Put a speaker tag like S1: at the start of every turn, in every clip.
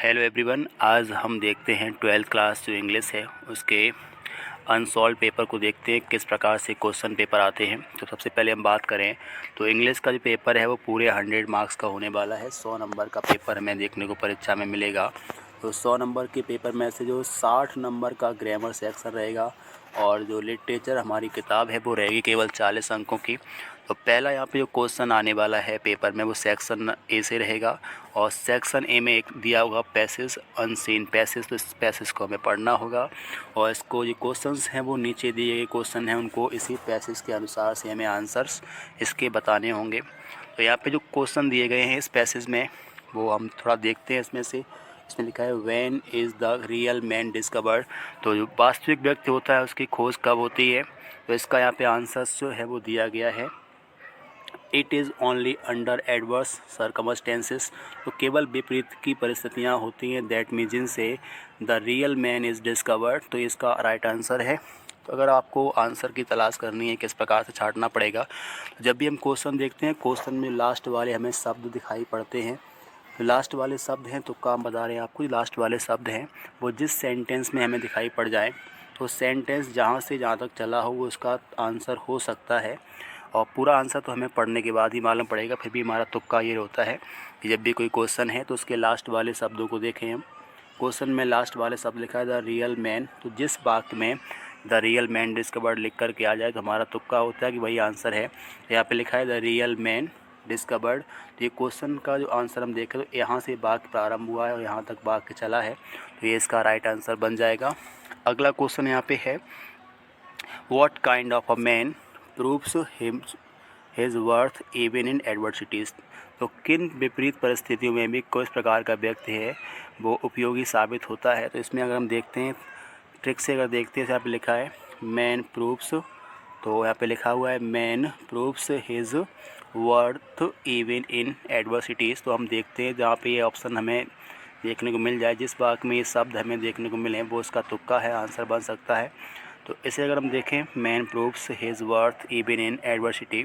S1: Hello everyone, आज हम देखते हैं 12th क्लास जो इंग्लिश है उसके अनसॉल्व पेपर को देखते हैं किस प्रकार से क्वेश्चन पेपर आते हैं। तो सबसे पहले हम बात करें तो इंग्लिश का जो पेपर है वो पूरे 100 मार्क्स का होने वाला है। 100 नंबर का पेपर हमें देखने को परीक्षा में मिलेगा। तो 100 नंबर के पेपर में से जो 60 नंबर का ग्रामर सेक्शन रहेगा और जो लिटरेचर हमारी किताब है वो रहेगी केवल 40 अंकों की। तो पहला यहाँ पे जो क्वेश्चन आने वाला है पेपर में वो सेक्शन ए से रहेगा और सेक्शन ए में एक दिया होगा पैसेज अनसीन पैसेज। तो इस पैसेज को हमें पढ़ना होगा और इसको जो क्वेश्चंस हैं वो नीचे दिए गए क्वेश्चन हैं उनको इसी पैसेज के अनुसार से हमें आंसर्स इसके बताने होंगे। तो यहाँ पे जो क्वेश्चन दिए गए हैं इस पैसेज में वो हम थोड़ा देखते हैं। इसमें लिखा है when is the real man discovered. तो जो वास्तविक व्यक्ति होता है उसकी खोज कब होती है। तो इसका यहाँ पे आंसर्स जो है वो दिया गया है it is only under adverse circumstances. तो केवल विपरीत की परिस्थितियाँ होती हैं दैट मीन जिनसे the real man is discovered. तो इसका राइट आंसर है। तो अगर आपको आंसर की तलाश करनी है किस प्रकार से छांटना पड़ेगा, तो जब भी हम क्वेश्चन देखते हैं क्वेश्चन में लास्ट वाले हमें शब्द दिखाई पड़ते हैं। तो लास्ट वाले शब्द हैं तो काम बता रहे हैं आपको, लास्ट वाले शब्द हैं वो जिस सेंटेंस में हमें दिखाई पड़ जाए तो सेंटेंस जहाँ से जहाँ तक चला हो वो उसका आंसर हो सकता है। और पूरा आंसर तो हमें पढ़ने के बाद ही मालूम पड़ेगा, फिर भी हमारा तुक्का ये होता है कि जब भी कोई क्वेश्चन है तो उसके लास्ट वाले शब्दों को देखें हम। क्वेश्चन में लास्ट वाले शब्द लिखा है द रियल मैन, तो जिस वाक्य में द रियल मैन डिस्कवर्ड लिख कर के आ जाए तो हमारा तुक्का होता है कि वही आंसर है। तो यहाँ पे लिखा है द रियल मैन डिस्कवर्ड। तो ये क्वेश्चन का जो आंसर हम देखें तो यहाँ से वाक्य प्रारंभ हुआ है और यहाँ तक वाक्य चला है, तो ये इसका राइट आंसर बन जाएगा। अगला क्वेश्चन यहाँ पे है what kind of a man proves his worth even in adversities. तो किन विपरीत परिस्थितियों में भी किस प्रकार का व्यक्ति है वो उपयोगी साबित होता है। तो इसमें अगर हम देखते हैं ट्रिक से अगर देखते हैं तो यहाँ पे लिखा है मैन प्रूव्स। तो यहाँ पे लिखा हुआ है man proves his worth even इन एडवर्सिटीज़। तो हम देखते हैं जहाँ पे ये ऑप्शन हमें देखने को मिल जाए, जिस वाक्य में ये शब्द हमें देखने को मिले वो उसका तुक्का है, आंसर बन सकता है। तो इसे अगर हम देखें man proves his worth even इन एडवर्सिटी,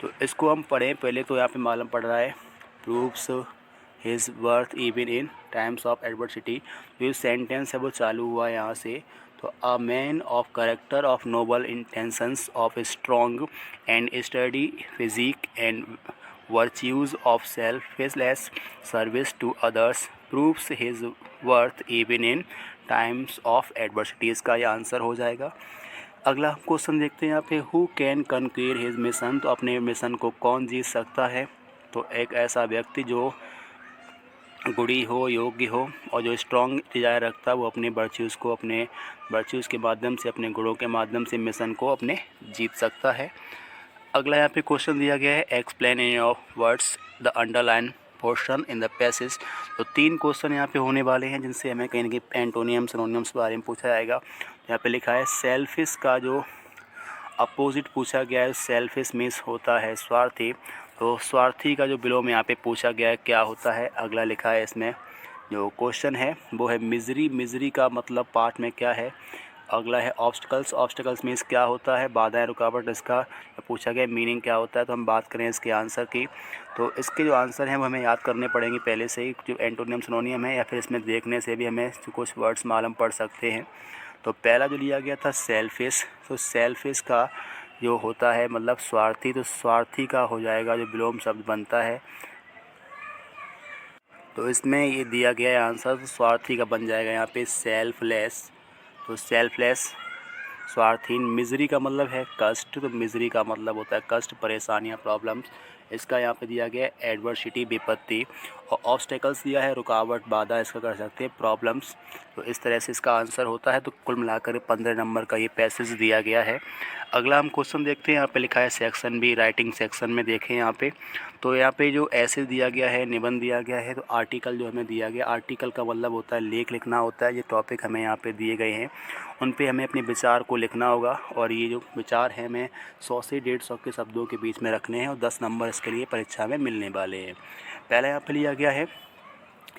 S1: तो इसको हम पढ़ें पहले तो यहाँ पे मालूम पड़ रहा है proves his worth even in times of adversity. जो सेंटेंस है वो चालू हुआ है यहाँ से। तो a man of character of noble intentions of strong and sturdy physique and virtues of selfless service to others proves his worth even in times of adversities का ये आंसर हो जाएगा। अगला क्वेश्चन देखते हैं यहाँ पे हु कैन कनक्यूर हिज मिशन। तो अपने मिशन को कौन जीत सकता है। तो एक ऐसा व्यक्ति जो गुणी हो, योग्य हो और जो स्ट्रॉन्ग डिजायर रखता है वो अपने वर्च्यूज़ के माध्यम से, अपने गुणों के माध्यम से मिशन को अपने जीत सकता है। अगला यहाँ पे क्वेश्चन दिया गया है explain in your words the underline portion in the passage. तो 3 क्वेश्चन यहाँ पे होने वाले हैं जिनसे हमें कहीं ना कहीं एंटोनियम सिनोनियम्स के बारे में पूछा जाएगा। यहाँ पे लिखा है सेल्फिश का जो अपोजिट पूछा गया है सेल्फिश मीन्स होता है स्वार्थी। तो स्वार्थी का जो बिलोम यहाँ पे पूछा गया है क्या होता है। अगला लिखा है इसमें जो क्वेश्चन है वो है मिजरी। मिजरी का मतलब पाठ में क्या है। अगला है ऑब्स्टिकल्स। ऑब्स्टिकल्स मीन्स क्या होता है, बाधाएं, रुकावट। इसका पूछा गया मीनिंग क्या होता है। तो हम बात करें इसके आंसर की, तो इसके जो आंसर हैं वो हमें याद करने पड़ेंगे पहले से ही, जो एंटोनियम सिनोनियम है या फिर इसमें देखने से भी हमें कुछ वर्ड्स मालूम पड़ सकते हैं। तो पहला जो लिया गया था सेल्फिश। तो सेल्फिश का जो होता है मतलब स्वार्थी, तो स्वार्थी का हो जाएगा जो विलोम शब्द बनता है। तो इसमें ये दिया गया है आंसर, तो स्वार्थी का बन जाएगा यहाँ पे सेल्फलेस। तो सेल्फलेस स्वार्थहीन। मिजरी का मतलब है कष्ट, तो मिजरी का मतलब होता है कष्ट, परेशानियाँ, प्रॉब्लम्स। इसका यहाँ पे दिया गया है एडवर्सिटी, विपत्ति। और ऑब्स्टेकल्स दिया है रुकावट, बाधा। इसका कर सकते हैं प्रॉब्लम्स। तो इस तरह से इसका आंसर होता है। तो कुल मिलाकर 15 नंबर का ये पैसेज दिया गया है। अगला हम क्वेश्चन देखते हैं। यहाँ पे लिखा है सेक्शन बी राइटिंग सेक्शन में देखें यहाँ पे, तो यहाँ पे जो ऐसे दिया गया है, निबंध दिया गया है। तो आर्टिकल जो हमें दिया गया, आर्टिकल का मतलब होता है लेख लिखना होता है। ये टॉपिक हमें यहाँ पे दिए गए हैं, उन पे हमें अपने विचार को लिखना होगा और ये जो विचार हैं हमें 100 से 150 के शब्दों के बीच में रखने हैं और 10 नंबर इसके लिए परीक्षा में मिलने वाले हैं। पहला यहाँ पे लिया गया है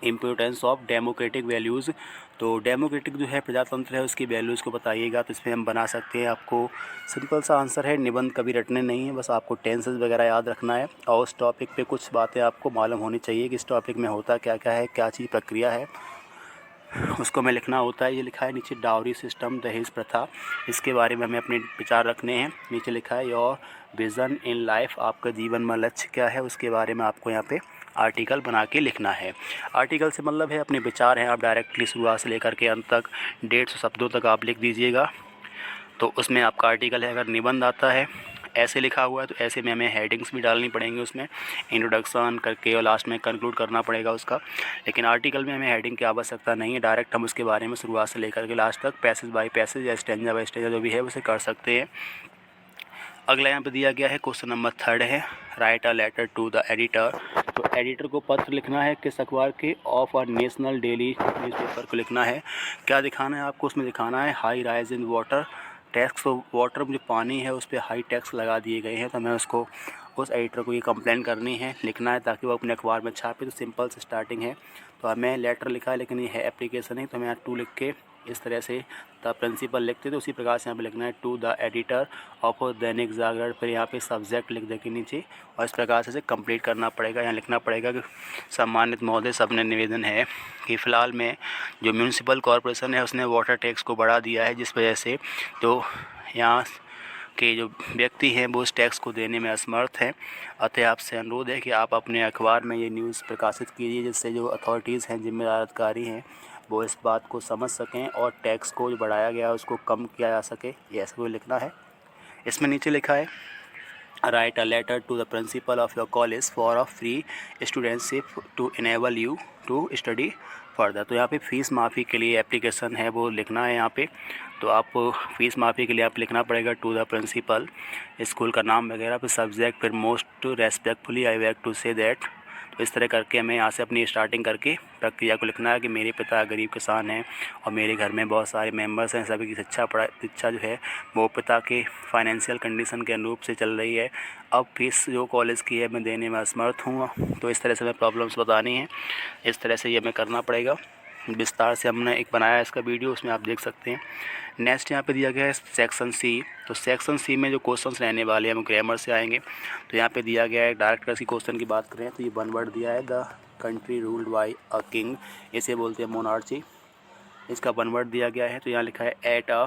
S1: इम्पोर्टेंस ऑफ डेमोक्रेटिक वैल्यूज़। तो डेमोक्रेटिक जो है प्रजातंत्र है उसकी वैल्यूज़ को बताइएगा। तो इसमें हम बना सकते हैं, आपको सिंपल सा आंसर है, निबंध कभी रटने नहीं है, बस आपको टेंसेस वगैरह याद रखना है और उस टॉपिक पे कुछ बातें आपको मालूम होनी चाहिए कि इस टॉपिक में होता क्या क्या है, क्या चीज़ प्रक्रिया है, उसको में लिखना होता है। ये लिखा है नीचे डाउरी सिस्टम, दहेज प्रथा, इसके बारे में हमें अपने विचार रखने हैं। नीचे लिखा है योर विज़न इन लाइफ, आपका जीवन में लक्ष्य क्या है, उसके बारे में आपको यहाँ पे आर्टिकल बना के लिखना है। आर्टिकल से मतलब है अपने विचार हैं, आप डायरेक्टली शुरुआत से लेकर के अंत तक 150 शब्दों तक आप लिख दीजिएगा, तो उसमें आपका आर्टिकल है। अगर निबंध आता है ऐसे लिखा हुआ है तो ऐसे में हमें हेडिंग्स भी डालनी पड़ेंगी, उसमें इंट्रोडक्शन करके और लास्ट में कंक्लूड करना पड़ेगा उसका। लेकिन आर्टिकल में हमें हेडिंग की आवश्यकता नहीं है, डायरेक्ट हम उसके बारे में शुरुआत से लेकर के लास्ट तक पैसेज बाय पैसेज या स्टेंजा बाय स्टेंजा जो भी है उसे कर सकते हैं। अगला यहाँ पे दिया गया है क्वेश्चन नंबर 3 है, right a letter to the editor. तो एडिटर को पत्र लिखना है किस अखबार के, of a national daily newspaper को लिखना है। क्या दिखाना है आपको, उसमें दिखाना है high rise in water tax. तो वाटर में जो पानी है उस पर हाई टैक्स लगा दिए गए हैं, तो हमें उसको उस एडिटर को ये कंप्लेन करनी है, लिखना है ताकि वो अपने अखबार में छापे। तो सिंपल से स्टार्टिंग है, तो हमें लेटर लिखा है लेकिन ये है एप्लीकेशन है, तो हमें यहाँ टू लिख के इस तरह से द प्रिंसिपल लिखते तो उसी प्रकार से यहाँ पे लिखना है to the editor of Dainik Jagran. फिर यहाँ पे सब्जेक्ट लिख देंगे नीचे और इस प्रकार से इसे कंप्लीट करना पड़ेगा। यहाँ लिखना पड़ेगा कि सम्मानित महोदय, सबने निवेदन है कि फ़िलहाल में जो म्यूनसिपल कॉरपोरेशन है उसने वाटर टैक्स को बढ़ा दिया है, जिस वजह से तो यहाँ के जो व्यक्ति हैं वो उस टैक्स को देने में असमर्थ हैं। अतः आपसे अनुरोध है कि आप अपने अखबार में ये न्यूज़ प्रकाशित कीजिए, जिससे जो अथॉरिटीज़ हैं, जिम्मेदार अधिकारी हैं, वो इस बात को समझ सकें और टैक्स को जो बढ़ाया गया है उसको कम किया जा सके। ये ऐसा कोई लिखना है। इसमें नीचे लिखा है right a letter to the principal of your college for a free studentship to enable you to study further. तो यहाँ पे फ़ीस माफ़ी के लिए एप्लीकेशन है वो लिखना है यहाँ पे। तो आप फ़ीस माफ़ी के लिए आप लिखना पड़ेगा टू द प्रिंसिपल, स्कूल का नाम वगैरह, फिर सब्जेक्ट, फिर most respectfully I beg to say that. तो इस तरह करके हमें यहाँ से अपनी स्टार्टिंग करके प्रक्रिया को लिखना है कि मेरे पिता गरीब किसान हैं और मेरे घर में बहुत सारे मेंबर्स हैं, सभी की शिक्षा जो है वो पिता के फाइनेंशियल कंडीशन के अनुरूप से चल रही है। अब फीस जो कॉलेज की है मैं देने में असमर्थ हूँ, तो इस तरह से हमें प्रॉब्लम्स बतानी है। इस तरह से ये हमें करना पड़ेगा। विस्तार से हमने एक बनाया है इसका वीडियो, उसमें आप देख सकते हैं। नेक्स्ट यहाँ पे दिया गया है सेक्शन सी। तो सेक्शन सी में जो क्वेश्चंस रहने वाले हैं वो ग्रामर से आएंगे। तो यहाँ पे दिया गया है डायरेक्ट अगर क्वेश्चन की बात करें तो ये वन वर्ड दिया है, the country ruled by a king, इसे बोलते हैं मोनार्ची। इसका वन वर्ड दिया गया है। तो यहाँ लिखा है एट अ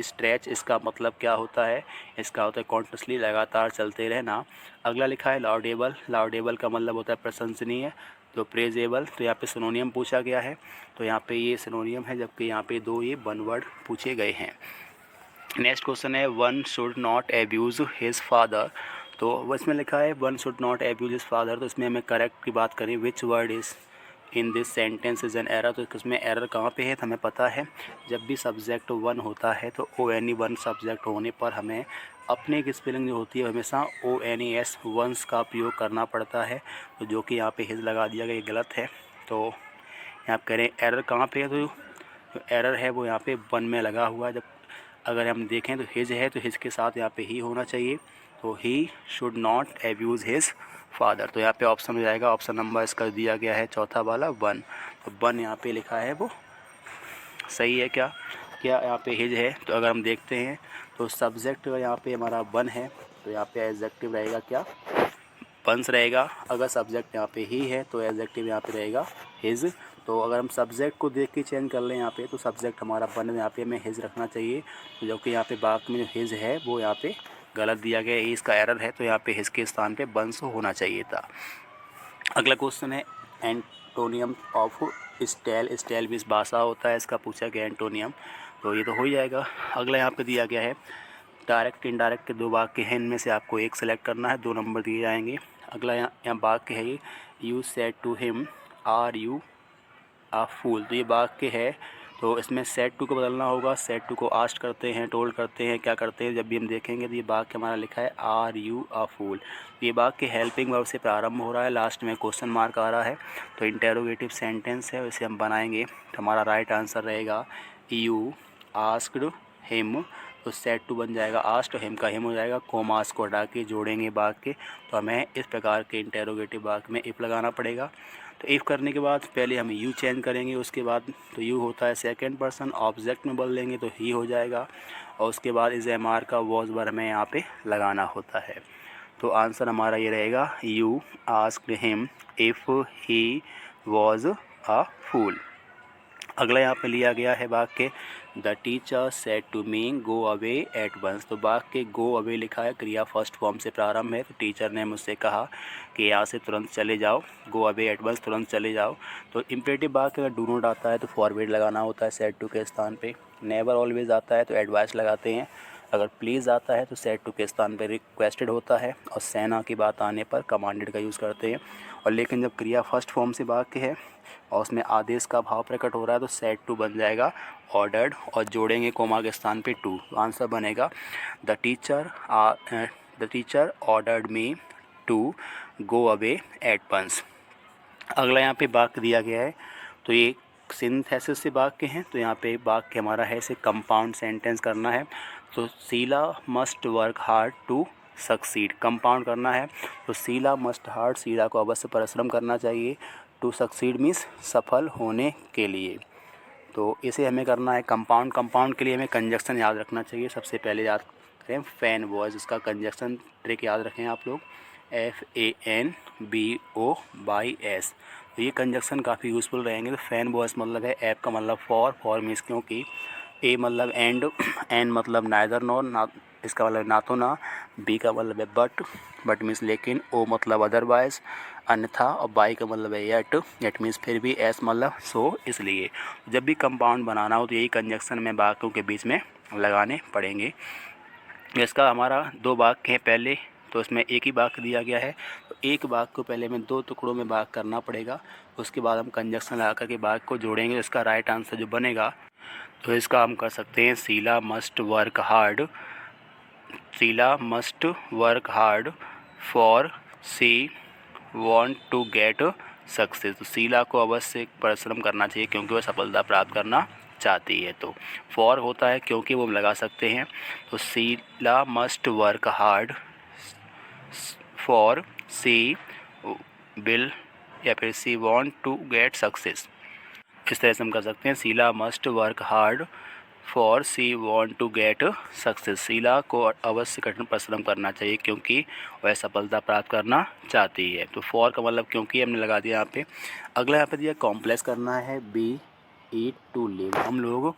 S1: स्ट्रेच, इसका मतलब क्या होता है, इसका होता है कॉन्टिन्यूसली, लगातार चलते रहना। अगला लिखा है लाउडेबल, लाउडेबल का मतलब होता है प्रशंसनीय। तो प्रेजेबल, तो यहाँ पे सिनोनियम पूछा गया है, तो यहाँ पे ये सिनोनियम है, जबकि यहाँ पे दो ये वन वर्ड पूछे गए हैं। नेक्स्ट क्वेश्चन है one should not abuse his father. तो इसमें लिखा है one should not abuse his father. तो इसमें हमें करेक्ट की बात करें, which word is in this sentence is an error. तो इसमें एरर कहाँ पे है, तो हमें पता है जब भी सब्जेक्ट वन होता है तो ONE सब्जेक्ट होने पर हमें अपने की स्पेलिंग जो होती है हमेशा ONES वंस का प्रयोग करना पड़ता है। तो जो कि यहाँ पे हिज लगा दिया गया, ये गलत है। तो यहाँ कह रहे हैं एरर कहाँ पे है, तो एरर है वो यहाँ पे वन में लगा हुआ है। जब अगर हम देखें तो हिज है तो हिज के साथ यहाँ पे ही होना चाहिए। तो he should not abuse his father. तो यहाँ पे ऑप्शन हो जाएगा, ऑप्शन नंबर इसका दिया गया है चौथा वाला वन। तो वन यहाँ पे लिखा है वो सही है। क्या यहाँ पे हिज है, तो अगर हम देखते हैं तो सब्जेक्ट यहाँ पे हमारा वन है, तो यहाँ पे एडजेक्टिव रहेगा क्या, वंस रहेगा। अगर सब्जेक्ट यहाँ पे ही है तो एडजेक्टिव यहाँ पे रहेगा हिज। तो अगर हम सब्जेक्ट को देख के चेंज कर लें यहाँ पे, तो सब्जेक्ट हमारा वन, यहाँ पे हमें हिज रखना चाहिए। तो जबकि यहाँ पे बाकी में जो हिज है वो यहाँ पे गलत दिया गया है, इसका एरर है। तो यहाँ पे हिज के स्थान पे वंस होना चाहिए था। अगला क्वेश्चन है एंटोनियम ऑफ स्टाइल। स्टाइल भी इस भाषा होता है, इसका पूछा गया एंटोनियम, तो ये तो हो ही जाएगा। अगला यहाँ पे दिया गया है डायरेक्ट इनडायरेक्ट के दो वाक्य हैं, इनमें से आपको एक सेलेक्ट करना है, 2 नंबर दिए जाएंगे। अगला यहाँ वाक्य है, you said to him are you a fool. तो ये वाक्य है, तो इसमें सेड टू को बदलना होगा। सेड टू को आस्ट करते हैं, टोल्ड करते हैं, क्या करते हैं, जब भी हम देखेंगे तो ये वाक्य हमारा लिखा है आर यू आ फूल। ये वाक्य हेल्पिंग वर्ब से प्रारंभ हो रहा है, लास्ट में क्वेश्चन मार्क आ रहा है, तो इंटेरोगेटिव सेंटेंस है, इसे हम बनाएंगे। तो हमारा राइट आंसर रहेगा यू आस्क्ड हिम। तो सेड टू बन जाएगा आस्ट, हिम का हिम हो जाएगा, कोमास को हटा के जोड़ेंगे वाक्य। तो हमें इस प्रकार के इंटेरोगेटिव वाक्य में इफ लगाना पड़ेगा। तो इफ़ करने के बाद पहले हम यू चेंज करेंगे, उसके बाद तो यू होता है सेकंड पर्सन, ऑब्जेक्ट में बदल देंगे तो ही हो जाएगा, और उसके बाद इस एम आर का वॉज वर हमें यहाँ पे लगाना होता है। तो आंसर हमारा ये रहेगा, you asked him if he was a fool. अगला यहाँ पे लिया गया है वाक्य, the teacher said to me go away at once. तो वाक्य गो अवे लिखा है, क्रिया फर्स्ट फॉर्म से प्रारंभ है। तो टीचर ने मुझसे कहा कि यहाँ से तुरंत चले जाओ, गो अवे एट वंस, तुरंत चले जाओ। तो इम्परेटिव वाक्य अगर डू नॉट आता है तो फॉरवर्ड लगाना होता है सेड टू के स्थान पे। नेवर ऑलवेज आता है तो एडवाइस लगाते हैं। अगर प्लीज़ आता है तो सेड टू के स्थान पर रिक्वेस्टेड होता है, और सेना की बात आने पर कमांडेड का यूज़ करते हैं। और लेकिन जब क्रिया फर्स्ट फॉर्म से वाक्य है और उसमें आदेश का भाव प्रकट हो रहा है तो सेड टू बन जाएगा ऑर्डर्ड, और जोड़ेंगे कोमा के स्थान पे टू। आंसर बनेगा, the teacher ordered me to go away at once. अगला यहाँ पे वाक्य दिया गया है, तो ये सिंथेसिस से वाक्य हैं। तो यहाँ पे वाक्य हमारा है इसे कंपाउंड सेंटेंस करना है। तो Sheela must work hard to succeed, compound करना है। तो शीला मस्ट हार्ड, शीला को अवश्य परिश्रम करना चाहिए। टू सक्सीड मीन्स सफल होने के लिए। तो इसे हमें करना है कंपाउंड। कंपाउंड के लिए हमें कंजक्शन याद रखना चाहिए। सबसे पहले याद करें फैन वॉज, इसका कंजक्शन ट्रिक याद रखें आप लोग, FANBOYS। तो ये कंजक्शन काफ़ी यूज़फुल रहेंगे। तो फैन वॉज मतलब है ऐप का मतलब फॉर मीन्स क्योंकि, ए मतलब एंड, एन मतलब नाइदर नॉर, ना इसका मतलब ना तो ना, बी का मतलब है बट मीन्स लेकिन, ओ मतलब अदरवाइज अन्यथा, और बाई का मतलब है येट मीन्स फिर भी, एस मतलब सो इसलिए। जब भी कंपाउंड बनाना हो तो यही कंजक्शन में वाक्यों के बीच में लगाने पड़ेंगे। इसका हमारा दो वाक्य हैं पहले, तो इसमें एक ही वाक्य दिया गया है। तो एक वाक्य को पहले हमें दो टुकड़ों में वाक्य करना पड़ेगा, उसके बाद हम कंजक्शन लगा करके वाक्य को जोड़ेंगे। इसका राइट आंसर जो बनेगा तो इसका हम कर सकते हैं, Sheela must work hard, Sheela must work hard for she want to get success. तो शीला को अवश्य परिश्रम करना चाहिए क्योंकि वह सफलता प्राप्त करना चाहती है। तो फॉर होता है क्योंकि, वो हम लगा सकते हैं। तो Sheela must work hard for she will, या फिर she want to get success. इस तरह से हम कर सकते हैं, Sheela must work hard for she want to get success. Sheela को अवश्य कठिन परिश्रम करना चाहिए क्योंकि वह सफलता प्राप्त करना चाहती है। तो फॉर का मतलब क्योंकि हमने लगा दिया यहाँ पे। अगला यहाँ पे दिया कॉम्प्लेक्स करना है, बी ईट टू लिव। हम लोग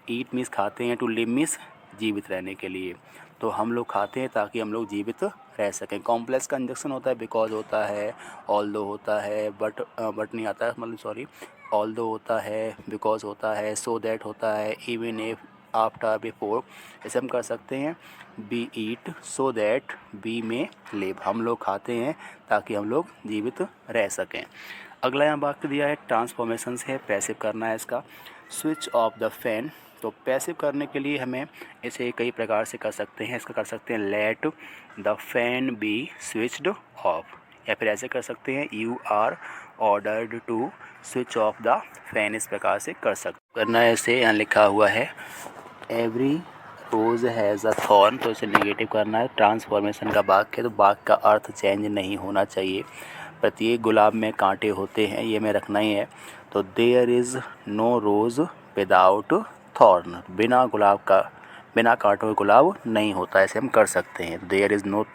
S1: ईट मीन्स खाते हैं, टू लिव मीन्स जीवित रहने के लिए। तो हम लोग खाते हैं ताकि हम लोग जीवित रह सकें। कॉम्प्लेक्स का इंजेक्शन होता है, बिकॉज होता है, ऑल्दो होता है, बट नहीं आता है, मतलब सॉरी, ऑल्दो होता है, बिकॉज होता है, सो दैट होता है, इवन इफ, आफ्टर, बिफोर। ऐसे हम कर सकते हैं, we eat so that we may live. हम लोग खाते हैं ताकि हम लोग जीवित रह सकें। अगला यहाँ वाक्य दिया है ट्रांसफॉर्मेशन है, पैसिव करना है इसका। स्विच ऑफ द फैन, तो पैसिव करने के लिए हमें इसे कई प्रकार से कर सकते हैं। इसका कर सकते हैं, let the fan be switched off, या फिर ऐसे कर सकते हैं, you are ordered to switch off the fan. इस प्रकार से कर सकते करना है। इसे यहाँ लिखा हुआ है, every rose has a thorn, तो इसे नेगेटिव करना है। ट्रांसफॉर्मेशन का वाक्य, तो वाक्य का अर्थ चेंज नहीं होना चाहिए। प्रत्येक गुलाब में कांटे होते हैं, ये में रखना ही है। तो there is no rose without thorn, बिना कांटों के गुलाब नहीं होता। ऐसे हम कर सकते हैं, there is no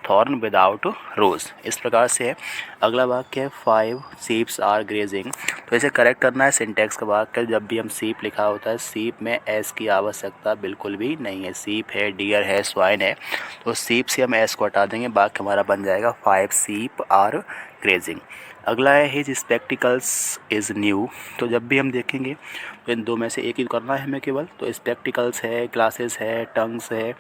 S1: thorn without rose. इस प्रकार से है। अगला वाक्य है, 5 शीप्स आर ग्रेजिंग, तो इसे करेक्ट करना है। सिंटेक्स का वाक्य, जब भी हम शीप लिखा होता है, शीप में एस की आवश्यकता बिल्कुल भी नहीं है। शीप है, डियर है, स्वाइन है, तो शीप से हम एस को हटा देंगे, वाक्य हमारा बन जाएगा, 5 शीप आर ग्रेजिंग। अगला है, हिज स्पेक्टिकल्स इज़ न्यू, तो जब भी हम देखेंगे तो इन दो में से एक ही करना है हमें केवल। तो स्पेक्टिकल्स है, ग्लासेस है, टंग्स है,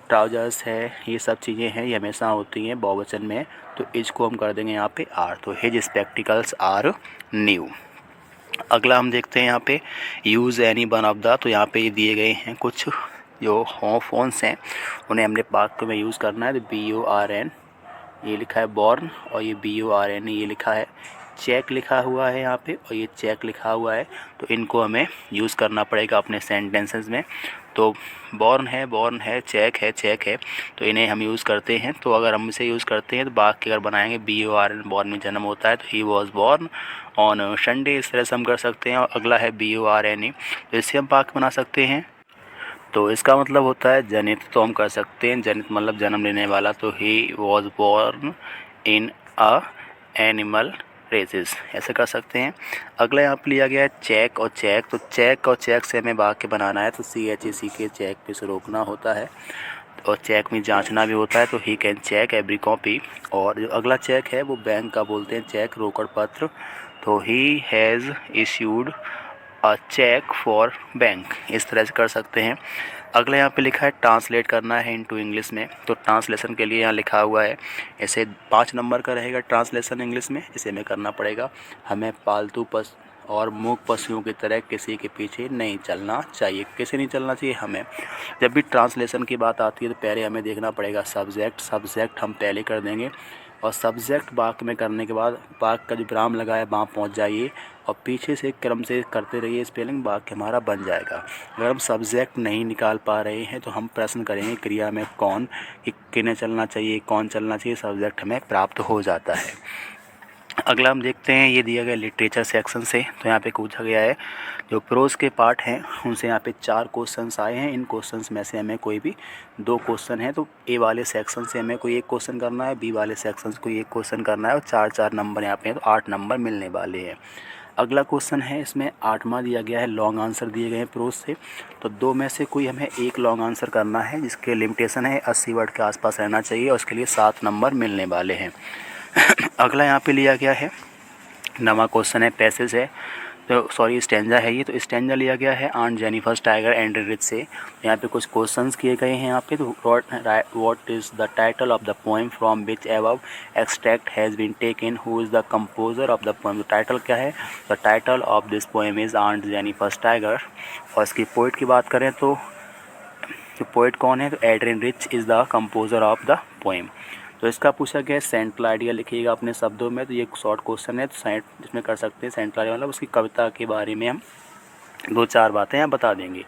S1: ट्राउजर्स है, ये सब चीज़ें हैं, ये हमेशा होती हैं बहुवचन में। तो इज को हम कर देंगे यहाँ पे आर, तो हिज स्पेक्टिकल्स आर न्यू। अगला हम देखते हैं यहाँ पे, use any one of the, तो यहाँ पे ये दिए गए हैं कुछ जो होमोफोन्स हैं, उन्हें हमने वाक्य में यूज़ करना है। तो BORN ये लिखा है बॉर्न, और ये BORN ये लिखा है चेक लिखा हुआ है यहाँ पे और ये चेक लिखा हुआ है, तो इनको हमें यूज़ करना पड़ेगा अपने सेंटेंसेस में। तो बॉर्न है, चेक है, तो इन्हें हम यूज़ करते हैं। तो अगर हम इसे यूज़ करते हैं तो वाक्य अगर बनाएंगे BORN, बॉर्न में जन्म होता है, तो he was born on Sunday, इस तरह से हम कर सकते हैं। और अगला है BORNE, तो इससे हम वाक्य बना सकते हैं। तो इसका मतलब होता है जनित, तो हम कर सकते हैं जनित मतलब जन्म लेने वाला, तो he was born in a animal races, ऐसे कर सकते हैं। अगला यहाँ पे लिया गया है चेक और चेक, तो चेक और चेक से हमें वाक्य बनाना है, तो CHECK चेक पे से रोकना होता है और चेक में जांचना भी होता है, तो he can check every copy. और जो अगला चेक है वो बैंक का बोलते हैं चेक, रोकड़ पत्र, तो he has issued a cheque for bank, इस तरह से कर सकते हैं। अगला यहाँ पे लिखा है ट्रांसलेट करना है इनटू इंग्लिश में, तो ट्रांसलेशन के लिए यहाँ लिखा हुआ है ऐसे 5 नंबर का रहेगा ट्रांसलेशन इंग्लिश में, इसे हमें करना पड़ेगा। हमें पालतू पशु और मूक पशुओं की तरह किसी के पीछे नहीं चलना चाहिए। कैसे नहीं चलना चाहिए हमें? जब भी ट्रांसलेशन की बात आती है तो पहले हमें देखना पड़ेगा सब्जेक्ट हम पहले कर देंगे, और सब्जेक्ट वाक्य में करने के बाद वाक्य का जो विराम लगा है वहाँ पहुँच जाइए और पीछे से क्रम से करते रहिए स्पेलिंग, वाक्य हमारा बन जाएगा। अगर हम सब्जेक्ट नहीं निकाल पा रहे हैं तो हम प्रश्न करेंगे क्रिया में कौन, कि किन्हें चलना चाहिए, कौन चलना चाहिए, सब्जेक्ट हमें प्राप्त हो जाता है। अगला हम देखते हैं, ये दिया गया लिटरेचर सेक्शन से, तो यहाँ पे पूछा गया है जो प्रोज के पार्ट हैं उनसे यहाँ पे 4 क्वेश्चंस आए हैं। इन क्वेश्चंस में से हमें कोई भी 2 क्वेश्चन है, तो ए वाले सेक्शन से हमें कोई एक क्वेश्चन करना है, बी वाले सेक्शन से कोई एक क्वेश्चन करना है, और 4-4 नंबर यहाँ पे हैं, तो 8 नंबर मिलने वाले हैं। अगला क्वेश्चन है, इसमें 8वां दिया गया है, लॉन्ग आंसर दिए गए हैं प्रोज से, तो 2 में से कोई हमें एक लॉन्ग आंसर करना है जिसके लिमिटेशन है 80 वर्ड के आसपास रहना चाहिए, और उसके लिए 7 नंबर मिलने वाले हैं। अगला यहाँ पे लिया गया है, नवा क्वेश्चन है, पैसेज है, तो सॉरी स्टैंजा है ये, तो स्टैंजा लिया गया है aunt Jennifer's tiger and Rich से। यहाँ पे कुछ क्वेश्चंस किए गए हैं यहाँ पे, तो what is the title of the poem from which above extract has been taken, who is the composer of the poem, तो टाइटल क्या है? The title of this poem is aunt Jennifer's tiger. और इसकी poet की बात करें तो जो पोइट कौन है, तो Adrienne Rich is the composer of the poem. तो इसका पूछा गया है सेंट्रल आइडिया लिखिएगा अपने शब्दों में, तो ये एक शॉर्ट क्वेश्चन है, तो इसमें कर सकते हैं सेंट्रल आइडिया मतलब उसकी कविता के बारे में हम 2-4 बातें यहाँ बता देंगे।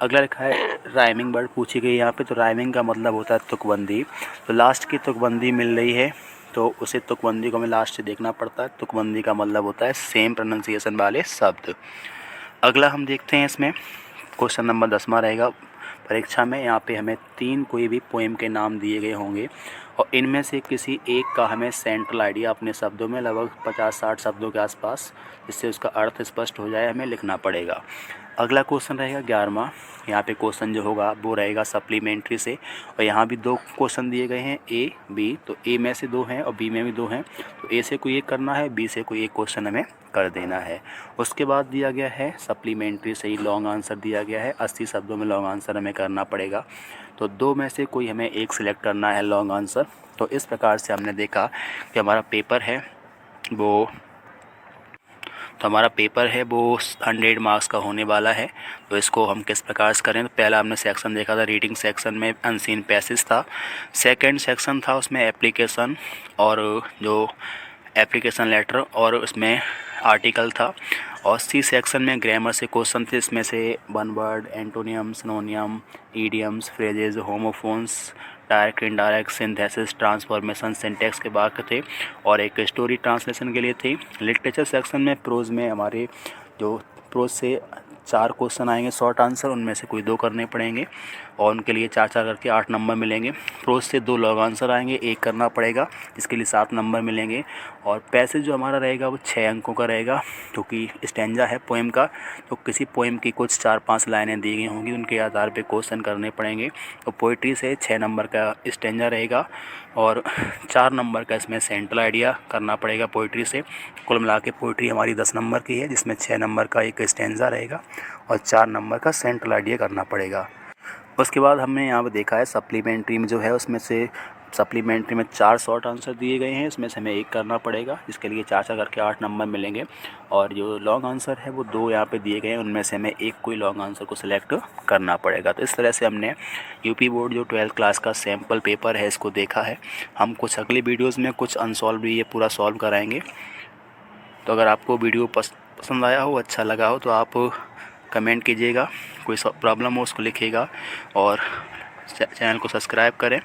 S1: अगला लिखा है राइमिंग वर्ड पूछी गई यहाँ पे, तो राइमिंग का मतलब होता है तुकबंदी, तो लास्ट की तुकबंदी मिल रही है तो उसे तुकबंदी को हमें लास्ट से देखना पड़ता है। तुकबंदी का मतलब होता है सेम प्रोनाउंसिएशन वाले शब्द। अगला हम देखते हैं, इसमें क्वेश्चन नंबर 10वां रहेगा परीक्षा में। यहाँ पे हमें 3 कोई भी पोएम के नाम दिए गए होंगे और इनमें से किसी एक का हमें सेंट्रल आइडिया अपने शब्दों में लगभग 50-60 शब्दों के आसपास, जिससे उसका अर्थ स्पष्ट हो जाए, हमें लिखना पड़ेगा। अगला क्वेश्चन रहेगा 11वां, यहाँ पे क्वेश्चन जो होगा वो रहेगा सप्लीमेंट्री से, और यहाँ भी 2 क्वेश्चन दिए गए हैं A B, तो A में से 2 हैं और B में भी 2 हैं, तो A से कोई एक करना है, B से कोई एक क्वेश्चन हमें कर देना है। उसके बाद दिया गया है सप्लीमेंट्री से ही लॉन्ग आंसर दिया गया है, 80 शब्दों में लॉन्ग आंसर हमें करना पड़ेगा, तो 2 में से कोई हमें एक सिलेक्ट करना है लॉन्ग आंसर। तो इस प्रकार से हमने देखा कि हमारा पेपर है वो 100 मार्क्स का होने वाला है। तो इसको हम किस प्रकार से करें, तो पहला हमने सेक्शन देखा था, रीडिंग सेक्शन में अनसीन पैसेज था। सेकंड सेक्शन था उसमें एप्लीकेशन और जो एप्लीकेशन लेटर और उसमें आर्टिकल था, और सी सेक्शन में ग्रामर से क्वेश्चन थे, इसमें से 1 word, antonym, सिनोनियम, idioms, phrases, homophones, direct indirect, synthesis, transformation, syntax के वाक्य थे, और एक स्टोरी ट्रांसलेशन के लिए थी। लिटरेचर सेक्शन में प्रोज में हमारे जो प्रोज से 4 क्वेश्चन आएंगे शॉर्ट आंसर, उनमें से कोई 2 करने पड़ेंगे और उनके लिए 4-4 करके 8 नंबर मिलेंगे। प्रोज से 2 लॉन्ग आंसर आएंगे, 1 करना पड़ेगा, इसके लिए 7 नंबर मिलेंगे। और पैसेज जो हमारा रहेगा वो 6 अंकों का रहेगा, क्योंकि स्टैंजा है पोएम का, तो किसी पोएम की कुछ 4-5 लाइनें दी गई होंगी, उनके आधार पर क्वेश्चन करने पड़ेंगे। तो पोइट्री से 6 नंबर का स्टैंजा रहेगा और 4 नंबर का इसमें सेंट्रल आइडिया करना पड़ेगा पोइट्री से। कुल मिला के पोइट्री हमारी 10 नंबर की है, जिसमें 6 नंबर का एक स्टैंजा रहेगा और 4 नंबर का सेंट्रल आइडिया करना पड़ेगा। उसके बाद हमने यहाँ पर देखा है सप्लीमेंट्री में जो है उसमें से सप्लीमेंट्री में 4 शॉर्ट आंसर दिए गए हैं, इसमें से हमें 1 करना पड़ेगा, जिसके लिए 4-4 करके 8 नंबर मिलेंगे। और जो लॉन्ग आंसर है वो 2 यहाँ पे दिए गए हैं, उनमें से हमें एक कोई लॉन्ग आंसर को सिलेक्ट करना पड़ेगा। तो इस तरह से हमने यूपी बोर्ड जो 12th क्लास का सैम्पल पेपर है इसको देखा है। हम कुछ अगली वीडियोज़ में कुछ अनसॉल्व भी ये पूरा सॉल्व कराएँगे। तो अगर आपको वीडियो पसंद आया हो, अच्छा लगा हो, तो आप कमेंट कीजिएगा, कोई प्रॉब्लम हो उसको लिखिएगा और चैनल को सब्सक्राइब करें।